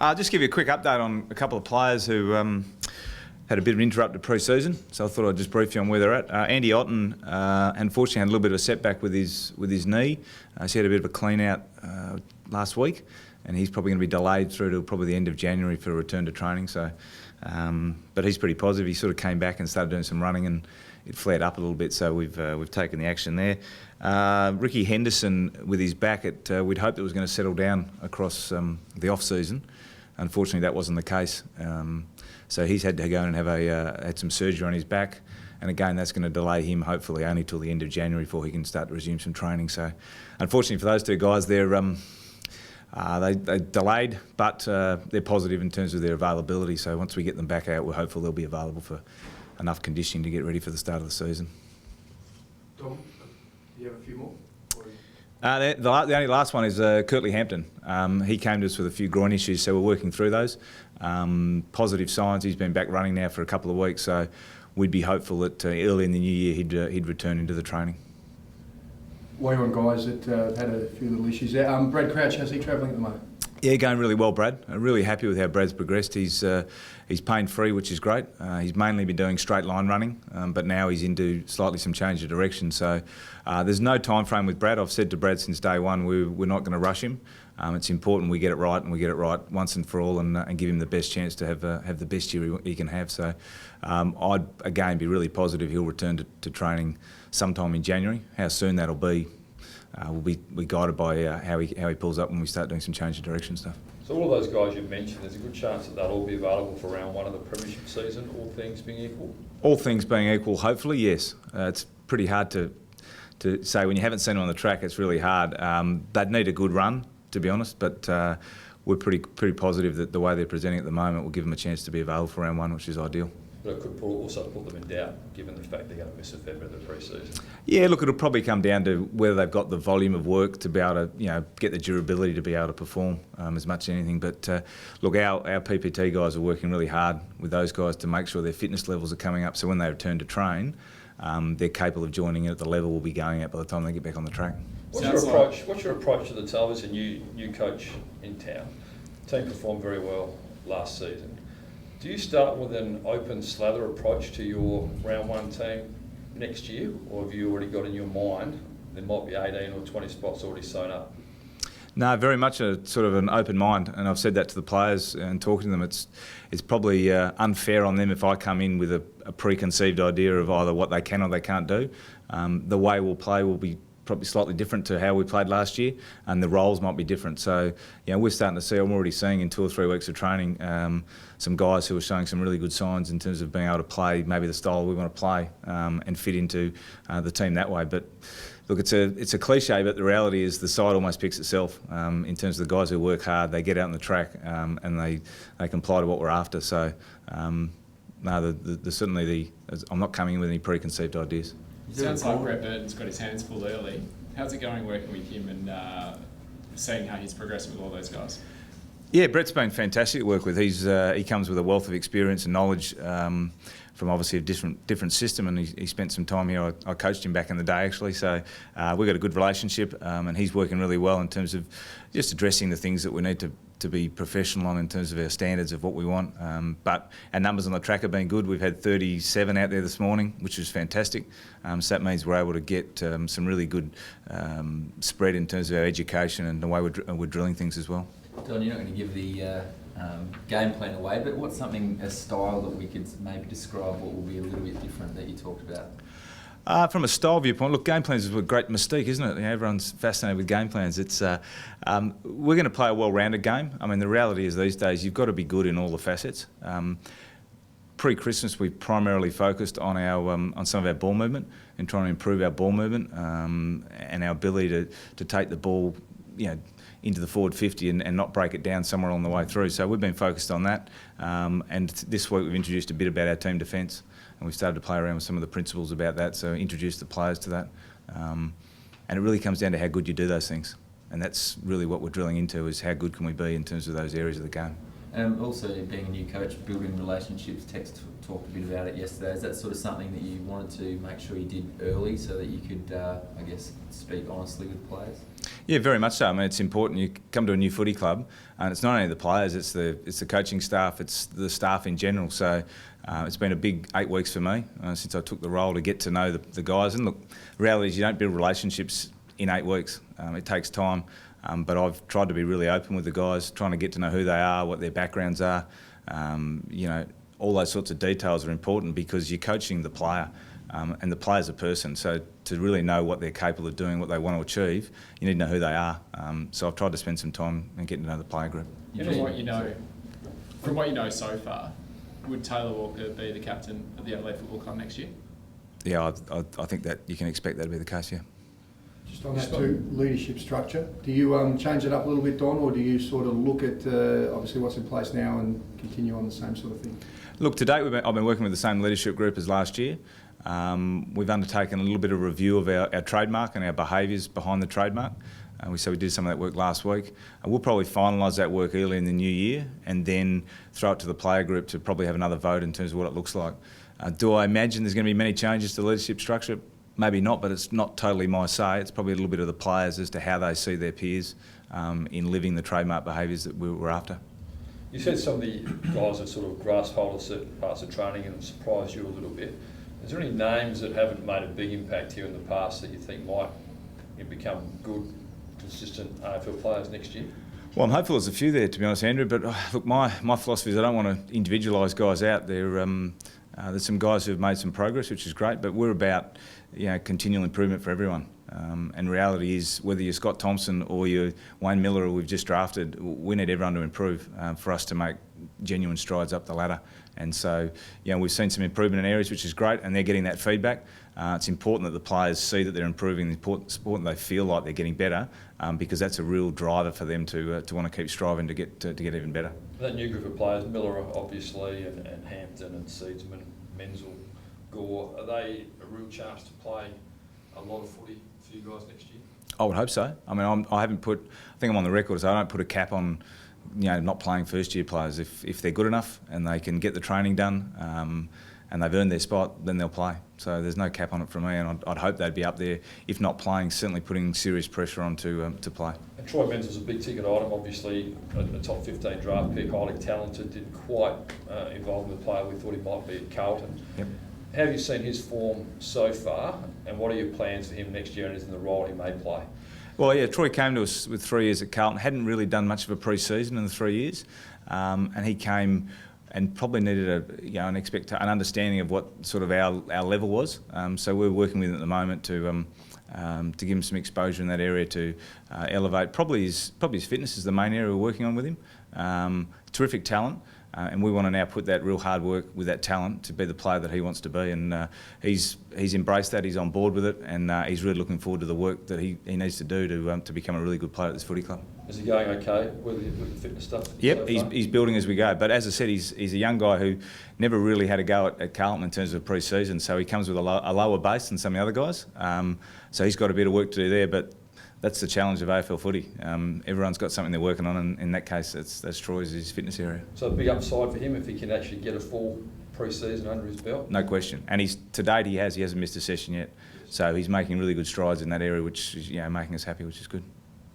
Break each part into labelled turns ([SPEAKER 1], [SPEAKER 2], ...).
[SPEAKER 1] I'll just give you a quick update on a couple of players who had a bit of an interrupted pre-season, so I thought I'd just brief you on where they're at. Andy Otten, unfortunately, had a little bit of a setback with his knee. So he had a bit of a clean out last week, and he's probably going to be delayed through to probably the end of January for a return to training. So, but he's pretty positive. He sort of came back and started doing some running, and it flared up a little bit. So we've taken the action there. Ricky Henderson with his back, we'd hoped it was going to settle down across the off season. Unfortunately, that wasn't the case. So he's had to go and have had some surgery on his back, and again that's going to delay him hopefully only till the end of January before he can start to resume some training. So, unfortunately for those two guys, they delayed, but they're positive in terms of their availability. So once we get them back out, we're hopeful they'll be available for enough conditioning to get ready for the start of the season.
[SPEAKER 2] Dom, do you have a few more?
[SPEAKER 1] The only last one is Curtly Hampton. He came to us with a few groin issues, so we're working through those. Positive signs. He's been back running now for a couple of weeks, so we'd be hopeful that early in the new year he'd return into the training.
[SPEAKER 2] Way on guys that had a few little issues there. Brad Crouch, how's he travelling at the moment?
[SPEAKER 1] Yeah, going really well, Brad. I'm really happy with how Brad's progressed. He's pain-free, which is great. He's mainly been doing straight line running, but now he's into slightly some change of direction. So there's no time frame with Brad. I've said to Brad since day one, we're not going to rush him. It's important we get it right, and we get it right once and for all, and give him the best chance to have the best year he can have. So I'd again be really positive he'll return to training sometime in January. How soon that'll be, we'll be guided by how he pulls up when we start doing some change of direction stuff.
[SPEAKER 3] So all of those guys you've mentioned, there's a good chance that they'll all be available for round one of the premiership season, all things being equal?
[SPEAKER 1] All things being equal, hopefully, yes. It's pretty hard to say. When you haven't seen them on the track, it's really hard. They'd need a good run, to be honest, but we're pretty positive that the way they're presenting at the moment will give them a chance to be available for round one, which is ideal.
[SPEAKER 3] But it could also put them in doubt, given the fact they're going to miss a fair bit of the pre-season.
[SPEAKER 1] Yeah, look, it'll probably come down to whether they've got the volume of work to be able to, get the durability to be able to perform as much as anything. But look, our PPT guys are working really hard with those guys to make sure their fitness levels are coming up, so when they return to train, they're capable of joining in at the level we'll be going at by the time they get back on the track.
[SPEAKER 3] What's your approach to the tailers? And you coach in town. The team performed very well last season. Do you start with an open slather approach to your round one team next year, or have you already got in your mind there might be 18 or 20 spots already sewn up?
[SPEAKER 1] No, very much a sort of an open mind, and I've said that to the players and talking to them. It's probably unfair on them if I come in with a preconceived idea of either what they can or they can't do. The way we'll play will be probably slightly different to how we played last year, and the roles might be different. So, we're starting to see, I'm already seeing in 2 or 3 weeks of training, some guys who are showing some really good signs in terms of being able to play maybe the style we want to play and fit into the team that way. But look, it's a cliche, but the reality is the side almost picks itself in terms of the guys who work hard. They get out on the track and they comply to what we're after. So, no, I'm not coming in with any preconceived ideas.
[SPEAKER 4] It sounds like Brett Burton's got his hands full early. How's it going working with him and seeing how he's progressing with all those guys?
[SPEAKER 1] Yeah, Brett's been fantastic to work with. He comes with a wealth of experience and knowledge from obviously a different system, and he spent some time here. I coached him back in the day actually, so we've got a good relationship, and he's working really well in terms of just addressing the things that we need to be professional on in terms of our standards of what we want. But our numbers on the track have been good. We've had 37 out there this morning, which is fantastic. So that means we're able to get some really good spread in terms of our education and the way we're drilling things as well.
[SPEAKER 5] Don, you're not going to give the game plan away, but what's a style that we could maybe describe what will be a little bit different that you talked about?
[SPEAKER 1] From a style viewpoint, look, game plans is a great mystique, isn't it? Everyone's fascinated with game plans. We're going to play a well-rounded game. I mean, the reality is these days you've got to be good in all the facets. Pre-Christmas, we primarily focused on on some of our ball movement and trying to improve our ball movement and our ability to take the ball, into the forward 50 and not break it down somewhere along the way through. So we've been focused on that. And this week we've introduced a bit about our team defence, and we've started to play around with some of the principles about that, so introduced the players to that. And it really comes down to how good you do those things. And that's really what we're drilling into, is how good can we be in terms of those areas of the game.
[SPEAKER 5] Also, being a new coach, building relationships, Tex talked a bit about it yesterday. Is that sort of something that you wanted to make sure you did early so that you could, I guess, speak honestly with players?
[SPEAKER 1] Yeah, very much so. I mean, it's important. You come to a new footy club, and it's not only the players, it's the coaching staff, it's the staff in general. So it's been a big 8 weeks for me since I took the role to get to know the guys. And look, the reality is you don't build relationships in 8 weeks. It takes time. But I've tried to be really open with the guys, trying to get to know who they are, what their backgrounds are. All those sorts of details are important because you're coaching the player, and the player's a person. So to really know what they're capable of doing, what they want to achieve, you need to know who they are. So I've tried to spend some time and getting to know the player group.
[SPEAKER 4] From what you know so far, would Taylor Walker be the captain of the Adelaide Football Club next year?
[SPEAKER 1] Yeah, I think that you can expect that to be the case, yeah.
[SPEAKER 2] Just on that too, leadership structure, do you change it up a little bit, Don, or do you sort of look at obviously what's in place now and continue on the same sort of thing? Look,
[SPEAKER 1] to date I've been working with the same leadership group as last year. We've undertaken a little bit of review of our trademark and our behaviours behind the trademark. We did some of that work last week. We'll probably finalise that work early in the new year and then throw it to the player group to probably have another vote in terms of what it looks like. Do I imagine there's going to be many changes to the leadership structure? Maybe not, but it's not totally my say. It's probably a little bit of the players as to how they see their peers in living the trademark behaviours that we're after.
[SPEAKER 3] You said some of the guys have sort of grasped hold of certain parts of training and surprised you a little bit. Is there any names that haven't made a big impact here in the past that you think might become good, consistent AFL players next year?
[SPEAKER 1] Well, I'm hopeful there's a few there, to be honest, Andrew. But look, my philosophy is I don't want to individualise guys out. There's some guys who've made some progress, which is great, but we're about continual improvement for everyone. And reality is, whether you're Scott Thompson or you're Wayne Miller, or we've just drafted, we need everyone to improve for us to make genuine strides up the ladder. And so, we've seen some improvement in areas, which is great, and they're getting that feedback. It's important that the players see that they're improving. It's important they feel like they're getting better, because that's a real driver for them to want to keep striving to get even better.
[SPEAKER 3] That new group of players, Miller obviously, and Hampton and Seedsman, Menzel, Gore, are they a real chance to play a lot of footy for you guys next year? I
[SPEAKER 1] would hope so. I mean, I think I'm on the record, so I don't put a cap on not playing first year players. If they're good enough and they can get the training done and they've earned their spot, then they'll play. So there's no cap on it for me, and I'd hope they'd be up there, if not playing, certainly putting serious pressure on to play.
[SPEAKER 3] And Troy Menzel's a big ticket item, obviously a top 15 draft pick, highly talented, didn't quite involve with the player we thought he might be at Carlton.
[SPEAKER 1] Yep.
[SPEAKER 3] How have you seen his form so far, and what are your plans for him next year and in the role he may play?
[SPEAKER 1] Well, yeah, Troy came to us with 3 years at Carlton, hadn't really done much of a pre-season in the 3 years, and he came and probably needed an understanding of what sort of our level was. So we're working with him at the moment to give him some exposure in that area to elevate. Probably his fitness is the main area we're working on with him. Terrific talent. And we want to now put that real hard work with that talent to be the player that he wants to be. And he's embraced that, he's on board with it, and he's really looking forward to the work that he needs to do to become a really good player at this footy club.
[SPEAKER 3] Is he going okay with the fitness stuff?
[SPEAKER 1] Yep, he's building as we go. But as I said, he's a young guy who never really had a go at Carlton in terms of pre-season, so he comes with a lower base than some of the other guys. So he's got a bit of work to do there, but that's the challenge of AFL footy. Everyone's got something they're working on, and in that case, that's Troy's his fitness area.
[SPEAKER 3] So a big upside for him if he can actually get a full pre-season under his belt?
[SPEAKER 1] No question. And to date he hasn't missed a session yet. So he's making really good strides in that area, which is making us happy, which is good.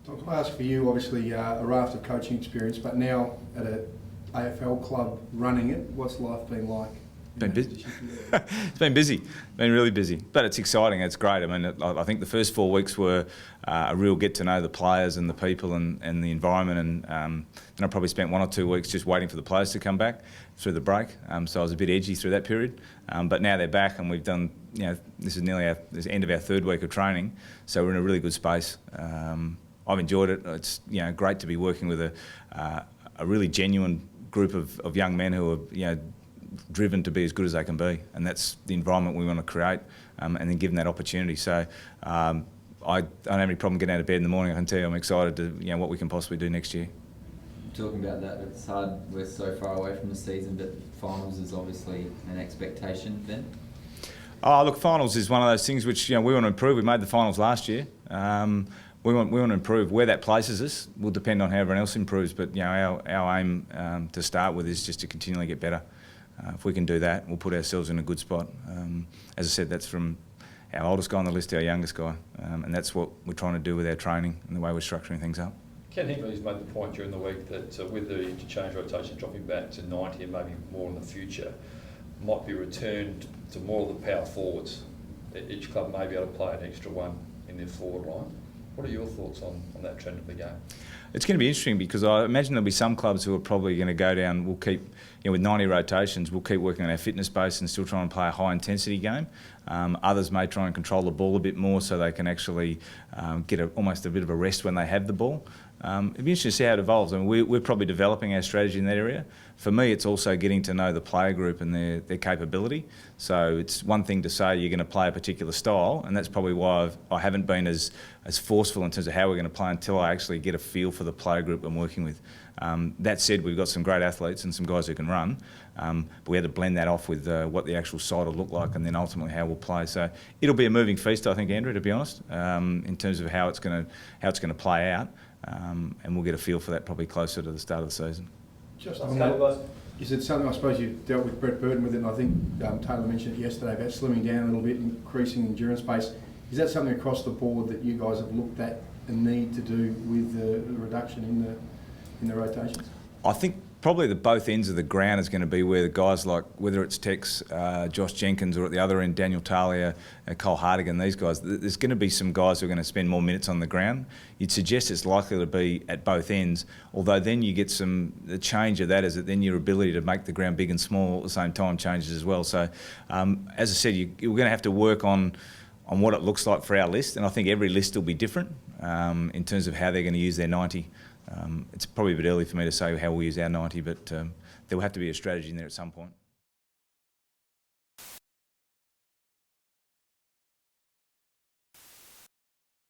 [SPEAKER 2] Can I ask for you, obviously a raft of coaching experience, but now at an AFL club running it, what's life been like?
[SPEAKER 1] Been busy. It's been busy, been really busy, but it's exciting. It's great. I mean, I think the first 4 weeks were a real get to know the players and the people and the environment, and then I probably spent 1 or 2 weeks just waiting for the players to come back through the break. So I was a bit edgy through that period, but now they're back, and we've done. This is nearly the end of our 3rd week of training, so we're in a really good space. I've enjoyed it. It's great to be working with a really genuine group of young men who are driven to be as good as they can be, and that's the environment we want to create, and then give them that opportunity. So I don't have any problem getting out of bed in the morning. I can tell you I'm excited to what we can possibly do next year.
[SPEAKER 5] Talking about that, it's hard, we're so far away from the season, but finals is obviously an expectation then? Oh,
[SPEAKER 1] look, finals is one of those things which we want to improve. We made the finals last year. we want to improve. Where that places us will depend on how everyone else improves. But our aim to start with is just to continually get better. If we can do that, we'll put ourselves in a good spot. As I said, that's from our oldest guy on the list to our youngest guy, and that's what we're trying to do with our training and the way we're structuring things up.
[SPEAKER 3] Ken Hinkley's made the point during the week that with the interchange rotation dropping back to 90 and maybe more in the future, might be returned to more of the power forwards. Each club may be able to play an extra one in their forward line. What are your thoughts on that trend of the game?
[SPEAKER 1] It's going to be interesting because I imagine there'll be some clubs who are probably going to go down. We'll keep, with 90 rotations, we'll keep working on our fitness base and still try and play a high intensity game. Others may try and control the ball a bit more so they can actually get almost a bit of a rest when they have the ball. It'd be interesting to see how it evolves. I mean, we're probably developing our strategy in that area. For me, it's also getting to know the player group and their capability. So it's one thing to say you're going to play a particular style, and that's probably why I haven't been as forceful in terms of how we're going to play until I actually get a feel for the player group I'm working with. That said, we've got some great athletes and some guys who can run, but we had to blend that off with what the actual side will look like and then ultimately how we'll play. So it'll be a moving feast, I think, Andrew, to be honest, in terms of how it's going to play out. And we'll get a feel for that probably closer to the start of the season.
[SPEAKER 2] Just on that, is it something, I suppose you dealt with Brett Burton with it, and I think Taylor mentioned it yesterday about slimming down a little bit, increasing endurance base. Is that something across the board that you guys have looked at and need to do with the reduction in the rotations? I
[SPEAKER 1] think probably the both ends of the ground is going to be where the guys like, whether it's Tex, Josh Jenkins, or at the other end, Daniel Talia, Cole Hartigan, these guys, there's going to be some guys who are going to spend more minutes on the ground. You'd suggest it's likely to be at both ends, although then you get the change of that is that then your ability to make the ground big and small at the same time changes as well. So, as I said, you're going to have to work on what it looks like for our list, and I think every list will be different in terms of how they're going to use their 90. It's probably a bit early for me to say how we'll use our 90, but there will have to be a strategy in there at some point.